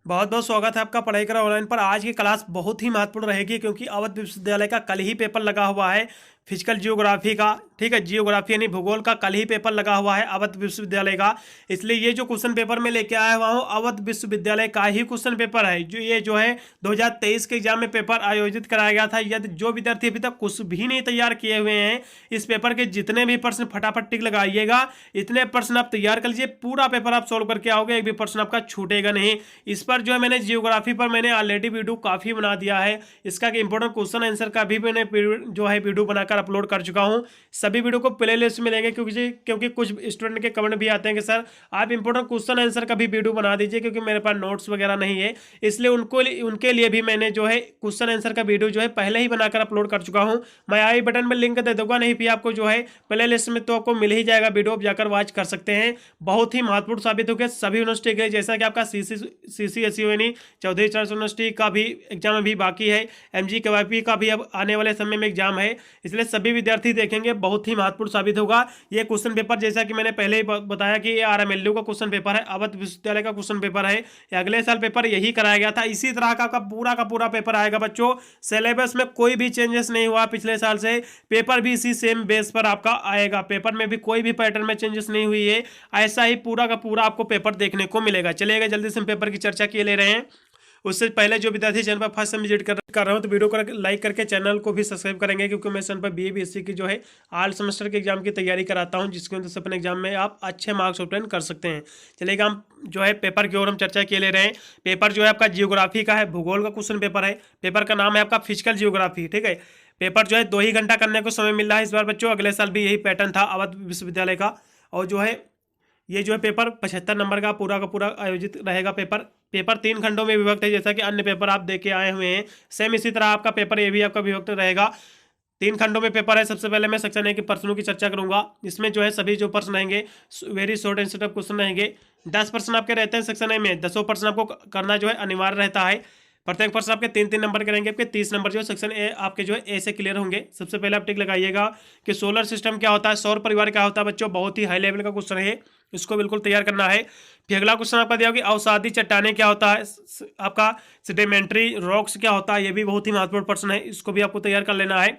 बहुत बहुत स्वागत है आपका पढ़ाई करा ऑनलाइन पर। आज की क्लास बहुत ही महत्वपूर्ण रहेगी क्योंकि अवध विश्वविद्यालय का कल ही पेपर लगा हुआ है फिजिकल जियोग्राफी का। ठीक है, जियोग्राफी यानी भूगोल का कल ही पेपर लगा हुआ है अवध विश्वविद्यालय का। इसलिए ये जो क्वेश्चन पेपर में लेके आया हुआ हूँ अवध विश्वविद्यालय का ही क्वेश्चन पेपर है। जो है 2023 के एग्जाम में पेपर आयोजित कराया गया था। यदि जो विद्यार्थी अभी तक कुछ भी नहीं तैयार किए हुए हैं, इस पेपर के जितने भी प्रश्न फटाफट टिक लगाइएगा। इतने प्रश्न आप तैयार कर लीजिए, पूरा पेपर आप सोल्व करके आओगे, एक भी प्रश्न आपका छूटेगा नहीं। इस पर जो है मैंने जियोग्राफी पर मैंने ऑलरेडी वीडियो काफ़ी बना दिया है। इसका इंपॉर्टेंट क्वेश्चन आंसर का भी मैंने जो है वीडियो बनाकर अपलोड कर चुका हूँ। सभी वीडियो को प्ले लिस्ट में लेंगे क्योंकि कुछ स्टूडेंट के कमेंट भी आते हैं कि सर आप इंपॉर्टेंट क्वेश्चन आंसर का भी वीडियो बना दीजिए, क्योंकि मेरे पास नोट्स वगैरह नहीं है। इसलिए उनके लिए भी मैंने जो है क्वेश्चन आंसर का वीडियो जो है पहले ही बनाकर अपलोड कर चुका हूँ। मैं आई बटन में लिंक दे दूंगा, नहीं भी आपको जो है प्ले लिस्ट में तो आपको मिल ही जाएगा, वीडियो आप जाकर वॉच कर सकते हैं। बहुत ही महत्वपूर्ण साबित हो गया सभी यूनिवर्सिटी के लिए। जैसा कि आपका CCSU यानी चौधरी चरण यूनिवर्सिटी का भी एग्जाम अभी बाकी है, MGKYP का भी अब आने वाले समय में एग्जाम है। इसलिए सभी विद्यार्थी देखेंगे, बहुत ही महत्वपूर्ण साबित होगा ये क्वेश्चन पेपर। जैसा कि मैंने पहले ही बताया कि ये RMLU का क्वेश्चन पेपर है, अवध विश्वविद्यालय का क्वेश्चन पेपर है। अगले साल पेपर यही कराया गया था, इसी तरह का पूरा पेपर आएगा बच्चों। सिलेबस में कोई भी चेंजेस नहीं हुआ पिछले साल से, पेपर भी इसी सेम बेस पर आपका आएगा। पेपर में भी कोई भी पैटर्न में चेंजेस नहीं हुई है, ऐसा ही पूरा का पूरा आपको पेपर देखने को मिलेगा। चलिएगा जल्दी से हम पेपर की चर्चा किए ले रहे हैं। उससे पहले जो विद्यार्थी चैनल पर फर्स्ट टाइम विजिट कर रहे हो तो वीडियो को लाइक करके चैनल को भी सब्सक्राइब करेंगे, क्योंकि मैं चैनल पर BA BSc की जो है ऑल सेमेस्टर के एग्जाम की तैयारी कराता हूं, जिसकी वजह से अपने एग्जाम में आप अच्छे मार्क्स ऑब्टेन कर सकते हैं। चलिएगा हम जो है पेपर की ओर हम चर्चा किए ले रहे हैं। पेपर जो है आपका जियोग्राफी का है, भूगोल का क्वेश्चन पेपर है। पेपर का नाम है आपका फिजिकल जियोग्राफी। ठीक है, पेपर जो है 2 ही घंटा करने को समय मिल रहा है इस बार बच्चों। अगले साल भी यही पैटर्न था अवध विश्वविद्यालय का। और जो है ये जो है पेपर 75 नंबर का पूरा आयोजित रहेगा। पेपर 3 खंडों में विभक्त है, जैसा कि अन्य पेपर आप देके आए हुए हैं। सेम इसी तरह आपका पेपर ये भी आपका विभक्त रहेगा। 3 खंडों में पेपर है। सबसे पहले मैं सेक्शन ए के प्रश्नों की चर्चा करूंगा। इसमें जो है सभी जो प्रश्न रहेंगे very short and sweet question रहेंगे। 10 प्रश्न आपके रहते हैं सेक्शन ए में, 10 प्रश्न आपको करना जो है अनिवार्य रहता है। प्रत्येक प्रश्न आपके 3-3 नंबर के रहेंगे। आपके 30 नंबर जो है सेक्शन ए आपके जो है ए से क्लियर होंगे। सबसे पहले आप टिक लगाइएगा कि सोलर सिस्टम क्या होता है, सौर परिवार क्या होता है बच्चों। बहुत ही हाई लेवल का क्वेश्चन है, इसको बिल्कुल तैयार करना है। फिर अगला क्वेश्चन आपका दिया कि अवसादी चट्टाने क्या होता है, आपका सेडिमेंट्री रॉक्स क्या होता है, ये भी बहुत ही महत्वपूर्ण प्रश्न है, इसको भी आपको तैयार कर लेना है।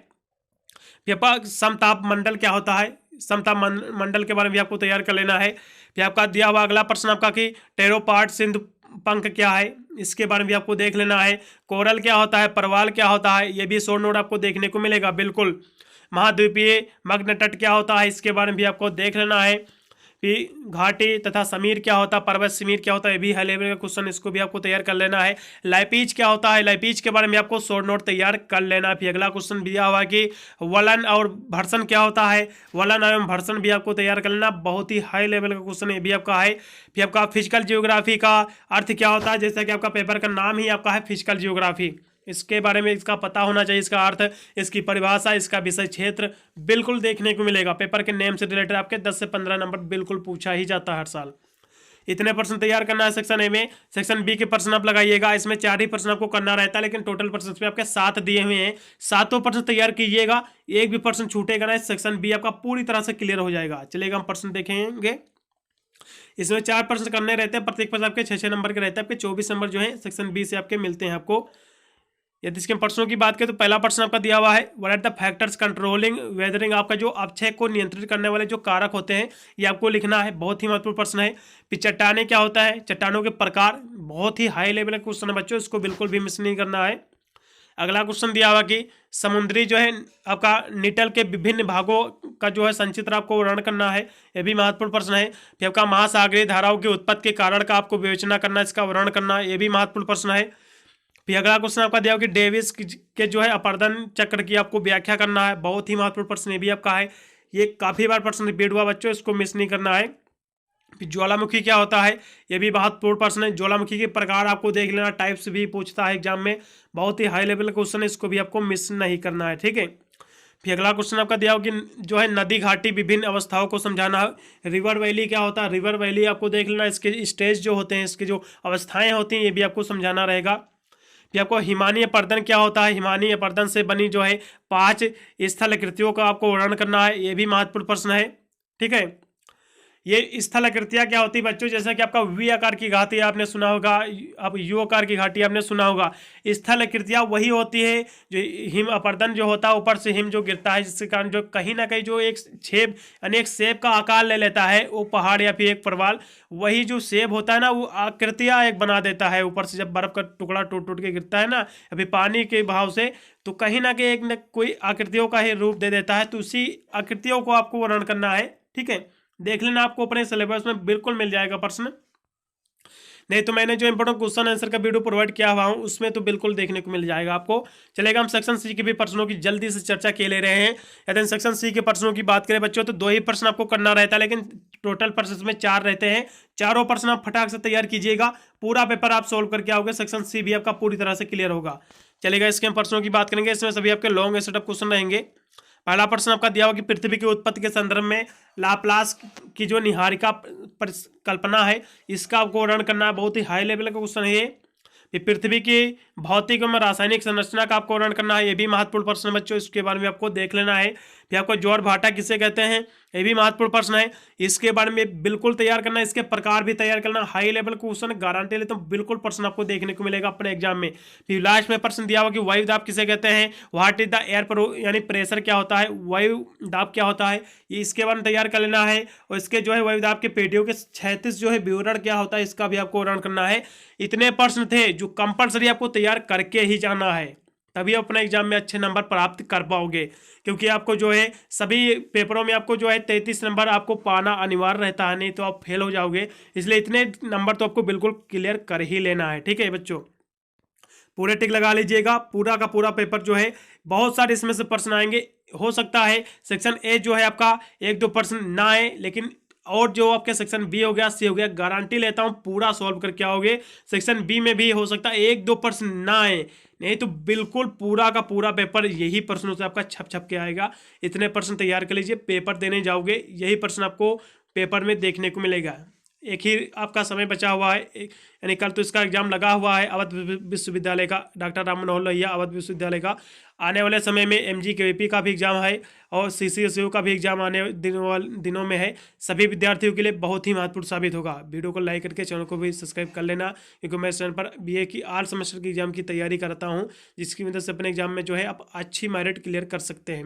फिर आपका समताप मंडल क्या होता है, समताप मंडल के बारे में भी आपको तैयार कर लेना है। फिर आपका दिया हुआ अगला प्रश्न आपका कि टेरोपार्ट सिंधु पंख क्या है, इसके बारे में भी आपको देख लेना है। कोरल क्या होता है, परवाल क्या होता है, ये भी शॉर्ट नोट आपको देखने को मिलेगा बिल्कुल। महाद्वीपीय मग्न तट क्या होता है, इसके बारे में भी आपको देख लेना है। फिर घाटी तथा समीर क्या होता है, पर्वत समीर क्या होता है, ये भी हाई लेवल का क्वेश्चन, इसको भी आपको तैयार कर लेना है। लाइपीज क्या होता है, लाइपीज के बारे में आपको शॉर्ट नोट तैयार कर लेना है। फिर अगला क्वेश्चन दिया हुआ कि वलन और भर्सन क्या होता है, वलन एवं भर्सन भी आपको तैयार कर लेना। बहुत ही हाई लेवल का क्वेश्चन ये भी आपका है। फिर आपका फिजिकल जियोग्राफी का अर्थ क्या होता है, जैसा कि आपका पेपर का नाम ही आपका है फिजिकल जियोग्राफी, इसके बारे में इसका पता होना चाहिए। इसका अर्थ, इसकी परिभाषा, इसका विषय क्षेत्र बिल्कुल देखने को मिलेगा। पेपर के नेम से रिलेटेड आपके 10 से 15 नंबर बिल्कुल पूछा ही जाता है हर साल। इतने प्रश्न तैयार करना है सेक्शन ए में। सेक्शन बी के प्रश्न आप लगाइएगा, इसमें 4 ही प्रश्न आपको करना रहता है, लेकिन टोटल प्रश्न पे आपके 7 दिए हुए हैं। 7 प्रश्न तैयार कीजिएगा, एक भी प्रश्न छूटेगा ना। सेक्शन बी आपका पूरी तरह से क्लियर हो जाएगा। चलिएगा हम प्रश्न देखेंगे। इसमें 4 प्रश्न करने रहते हैं, प्रत्येक प्रश्न आपके 6-6 नंबर के रहते हैं। आपके 24 नंबर जो है सेक्शन बी से आपके मिलते हैं आपको। यदि इसके प्रश्नों की बात करें तो पहला प्रश्न आपका दिया हुआ है, what are the factors controlling weathering, आपका जो अक्षय को नियंत्रित करने वाले जो कारक होते हैं ये आपको लिखना है। बहुत ही महत्वपूर्ण प्रश्न है। फिर चट्टाने क्या होता है, चट्टानों के प्रकार, बहुत ही हाई लेवल का क्वेश्चन है बच्चों, इसको बिल्कुल भी मिस नहीं करना है। अगला क्वेश्चन दिया हुआ कि समुद्री जो है आपका निटल के विभिन्न भागों का जो है संचित्र आपको वर्णन करना है, यह भी महत्वपूर्ण प्रश्न है। फिर आपका महासागरीय धाराओं की उत्पत्ति के कारण का आपको विवेचना करना, इसका वर्णन करना, यह भी महत्वपूर्ण प्रश्न है। फिर अगला क्वेश्चन आपका दिया कि डेविस के जो है अपर्दन चक्र की आपको व्याख्या करना है। बहुत ही महत्वपूर्ण प्रश्न ये भी आपका है, ये काफी बार प्रश्न रिपीट हुआ बच्चों, इसको मिस नहीं करना है। फिर ज्वालामुखी क्या होता है, ये भी महत्वपूर्ण प्रश्न है। ज्वालामुखी के प्रकार आपको देख लेना, टाइप्स भी पूछता है एग्जाम में, बहुत ही हाई लेवल क्वेश्चन है, इसको भी आपको मिस नहीं करना है। ठीक है, फिर अगला क्वेश्चन आपका दिया हो कि जो है नदी घाटी विभिन्न अवस्थाओं को समझाना है। रिवर वैली क्या होता है, रिवर वैली आपको देख लेना, इसके स्टेज जो होते हैं, इसकी जो अवस्थाएं होती हैं, ये भी आपको समझाना रहेगा। फिर आपको हिमानी अपर्दन क्या होता है, हिमानी अपर्दन से बनी जो है 5 स्थलाकृतियों का आपको वर्णन करना है, ये भी महत्वपूर्ण प्रश्न है। ठीक है, ये स्थल आकृतियाँ क्या होती है बच्चों, जैसे कि आपका वी आकार की घाटी आपने सुना होगा, आप यू आकार की घाटी आपने सुना होगा। स्थल आकृतियाँ वही होती है जो हिम अपर्दन जो होता है, ऊपर से हिम जो गिरता है, जिसके कारण जो कहीं ना कहीं जो एक छेद यानी एक सेब का आकार ले लेता है वो पहाड़ या फिर एक परवाल, वही जो सेब होता है ना वो आकृतियाँ एक बना देता है ऊपर से, जब बर्फ का टुकड़ा टूट टूट के गिरता है ना अभी पानी के बहाव से, तो कहीं ना कहीं एक न कोई आकृतियों का ही रूप दे देता है। तो उसी आकृतियों को आपको वर्णन करना है, ठीक है। देख लेना, आपको अपने सिलेबस में बिल्कुल मिल जाएगा प्रश्न, नहीं तो मैंने जो इंपोर्टेंट क्वेश्चन आंसर का वीडियो प्रोवाइड किया हुआ हूँ उसमें तो बिल्कुल देखने को मिल जाएगा आपको। चलेगा, हम सेक्शन सी के भी प्रश्नों की जल्दी से चर्चा के ले रहे हैं। यदि सेक्शन सी के प्रश्नों की बात करें बच्चों तो 2 ही प्रश्न आपको करना रहता है, लेकिन टोटल प्रश्न में 4 रहते हैं। चारों प्रश्न आप फटाक से तैयार कीजिएगा, पूरा पेपर आप सोल्व करके आओगे, सेक्शन सी भी आपका पूरी तरह से क्लियर होगा। चलेगा, इसके हम प्रश्नों की बात करेंगे, इसमें सभी आपके लॉन्ग सेटअप क्वेश्चन रहेंगे। पहला प्रश्न आपका दिया हुआ कि पृथ्वी की उत्पत्ति के संदर्भ में लाप्लास की जो निहारिका परिकल्पना है इसका आपको वर्णन करना है। बहुत ही हाई लेवल का क्वेश्चन है ये। फिर पृथ्वी की भौतिक एवं रासायनिक संरचना का आपको वर्णन करना है, ये भी महत्वपूर्ण प्रश्न है बच्चों, इसके बारे में आपको देख लेना है। फिर आपको ज्वार भाटा किसे कहते हैं, ये भी महत्वपूर्ण प्रश्न है, इसके बारे में बिल्कुल तैयार करना है, इसके प्रकार भी तैयार करना। हाई लेवल क्वेश्चन गारंटी लेता हूँ, बिल्कुल प्रश्न आपको देखने को मिलेगा अपने एग्जाम में। फिर लास्ट में प्रश्न दिया हुआ कि वायु दाब किसे कहते हैं, व्हाट इज द एयर यानी प्रेशर क्या होता है, वायु दाब क्या होता है, ये इसके बारे में तैयार कर लेना है। और इसके जो है वायु दाब के पेटियों के 36 जो है विवरण क्या होता है इसका भी आपको वर्णन करना है। इतने प्रश्न थे जो कंपलसरी आपको तैयार करके ही जाना है, तभी अपने एग्जाम में अच्छे नंबर प्राप्त कर पाओगे, क्योंकि आपको जो है सभी पेपरों में आपको जो है 33 नंबर आपको पाना अनिवार्य रहता है, नहीं तो आप फेल हो जाओगे। इसलिए इतने नंबर तो आपको बिल्कुल क्लियर कर ही लेना है, ठीक है बच्चों। पूरे टिक लगा लीजिएगा, पूरा का पूरा पेपर जो है बहुत सारे इसमें से प्रश्न आएंगे। हो सकता है सेक्शन ए जो है आपका 1-2 प्रश्न ना आए, लेकिन और जो आपके सेक्शन बी हो गया, सी हो गया, गारंटी लेता हूं पूरा सॉल्व करके आओगे। सेक्शन बी में भी हो सकता है 1-2 प्रश्न ना आए, नहीं तो बिल्कुल पूरा का पूरा पेपर यही प्रश्नों से आपका छप छप के आएगा। इतने प्रश्न तैयार कर लीजिए, पेपर देने जाओगे यही प्रश्न आपको पेपर में देखने को मिलेगा। एक ही आपका समय बचा हुआ है, यानी कल तो इसका एग्जाम लगा हुआ है अवध विश्वविद्यालय का, डॉक्टर राम मनोहर लोहिया अवध विश्वविद्यालय का। आने वाले समय में MGKVP का भी एग्जाम है और CCSU का भी एग्जाम आने दिनों में है। सभी विद्यार्थियों के लिए बहुत ही महत्वपूर्ण साबित होगा। वीडियो को लाइक करके चैनल को भी सब्सक्राइब कर लेना, क्योंकि मैं इस चैनल पर BA की ऑल सेमेस्टर की एग्जाम की तैयारी करता हूँ, जिसकी वजह से अपने एग्जाम में जो है आप अच्छी मेरिट क्लियर कर सकते हैं।